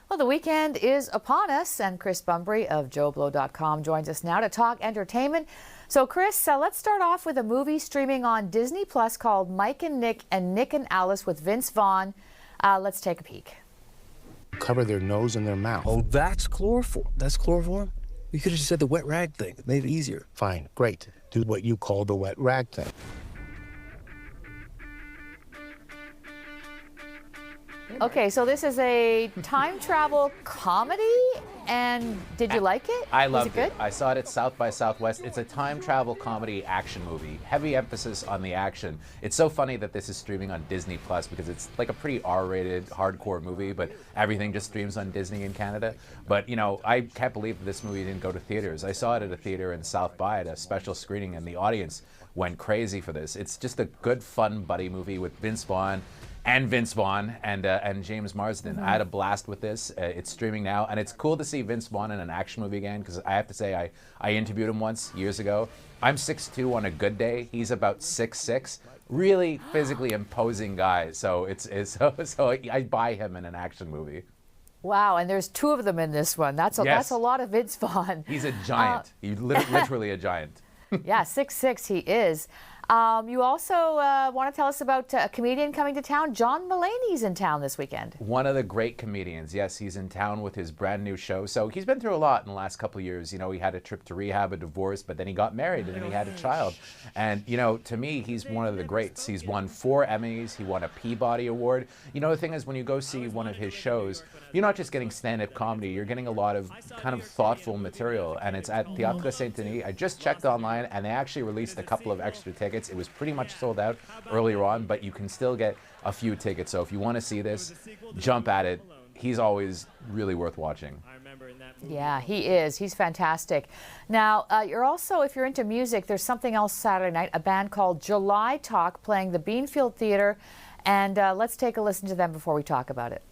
Well, the weekend is upon us, and Chris Bumbray of JoBlo.com joins us now to talk entertainment. So, Chris, let's start off with a movie streaming on Disney Plus called Mike and Nick and Alice with Vince Vaughn. Let's take a peek. Cover their nose and their mouth. Oh, that's chloroform. That's chloroform? You could have just said the wet rag thing. It made it easier. Fine, great. Do what you call the wet rag thing. Okay, so this is a time travel comedy, and did you like it? I loved Was it. I saw it at South by Southwest. It's a time travel comedy action movie. Heavy emphasis on the action. It's so funny that this is streaming on Disney Plus because it's like a pretty R-rated, hardcore movie, but everything just streams on Disney in Canada. But, you know, I can't believe that this movie didn't go to theaters. I saw it at a theater in South by at a special screening, and the audience went crazy for this. It's just a good, fun buddy movie with Vince Vaughn and James Marsden. I had a blast with this. It's streaming now, and it's cool to see Vince Vaughn in an action movie again, because I have to say, I interviewed him once years ago. I'm 6'2" on a good day. He's about 6'6". Really physically imposing guy. So so I buy him in an action movie. Wow, and there's two of them in this one. That's a lot of Vince Vaughn. He's a giant. He's literally a giant. Yeah, 6'6" he is. You also want to tell us about a comedian coming to town. John Mulaney's in town this weekend. One of the great comedians. Yes, he's in town with his brand new show. So he's been through a lot in the last couple of years. You know, he had a trip to rehab, a divorce, but then he got married and then he had a child. And, you know, to me, he's one of the greats. He's won 4 Emmys. He won a Peabody Award. You know, the thing is, when you go see one of his shows, you're not just getting stand-up comedy. You're getting a lot of kind of thoughtful material. And it's at Théâtre Saint-Denis. I just checked online, and they actually released a couple of extra tickets. It was pretty much sold out earlier on, but you can still get a few tickets. So if you want to see this, jump at it. He's always really worth watching. Yeah, he is. He's fantastic. Now, you're also, if you're into music, there's something else Saturday night, a band called July Talk playing the Beanfield Theatre. And let's take a listen to them before we talk about it.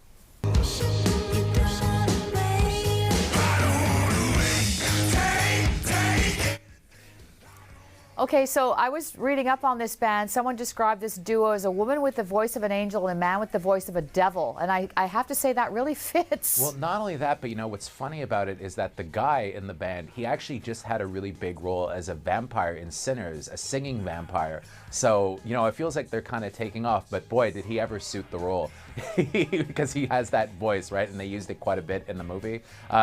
Okay, so I was reading up on this band. Someone described this duo as a woman with the voice of an angel and a man with the voice of a devil. And I have to say that really fits. Well, not only that, but you know, what's funny about it is that the guy in the band, he actually just had a really big role as a vampire in Sinners, a singing vampire. So, you know, it feels like they're kind of taking off, but boy, did he ever suit the role. Because he has that voice, right? And they used it quite a bit in the movie.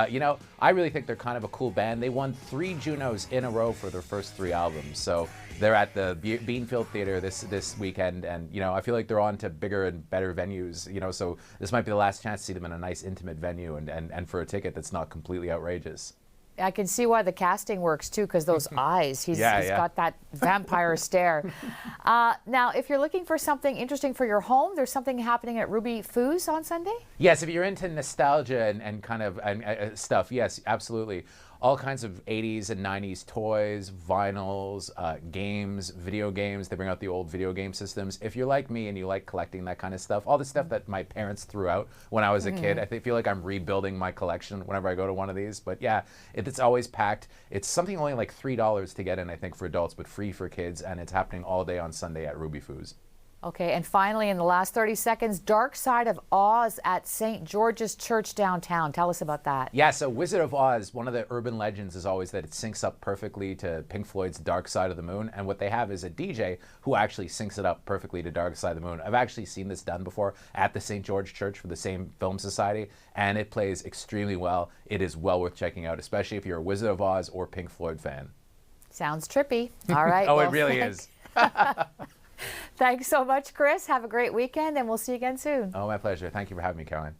You know, I really think they're kind of a cool band. They won 3 Junos in a row for their first 3 albums. So they're at the Beanfield Theatre this weekend, and you know, I feel like they're on to bigger and better venues. You know, so this might be the last chance to see them in a nice intimate venue, and for a ticket that's not completely outrageous. I can see why the casting works too, because those eyes, he's got that vampire stare. Now, if you're looking for something interesting for your home, there's something happening at Ruby Foods on Sunday? Yes, if you're into nostalgia and kind of stuff, yes, absolutely. All kinds of 80s and 90s toys, vinyls, games, video games. They bring out the old video game systems. If you're like me and you like collecting that kind of stuff, all the stuff that my parents threw out when I was a kid, I feel like I'm rebuilding my collection whenever I go to one of these. But yeah, it's always packed. It's something only like $3 to get in, I think, for adults, but free for kids. And it's happening all day on Sunday at Ruby Foods. Okay, and finally, in the last 30 seconds, Dark Side of Oz at St. George's Church downtown. Tell us about that. Yeah, so Wizard of Oz, one of the urban legends is always that it syncs up perfectly to Pink Floyd's Dark Side of the Moon. And what they have is a DJ who actually syncs it up perfectly to Dark Side of the Moon. I've actually seen this done before at the St. George Church for the same film society, and it plays extremely well. It is well worth checking out, especially if you're a Wizard of Oz or Pink Floyd fan. Sounds trippy. All right. Oh, well, it really is. Thanks so much, Chris. Have a great weekend, and we'll see you again soon. Oh, my pleasure. Thank you for having me, Caroline.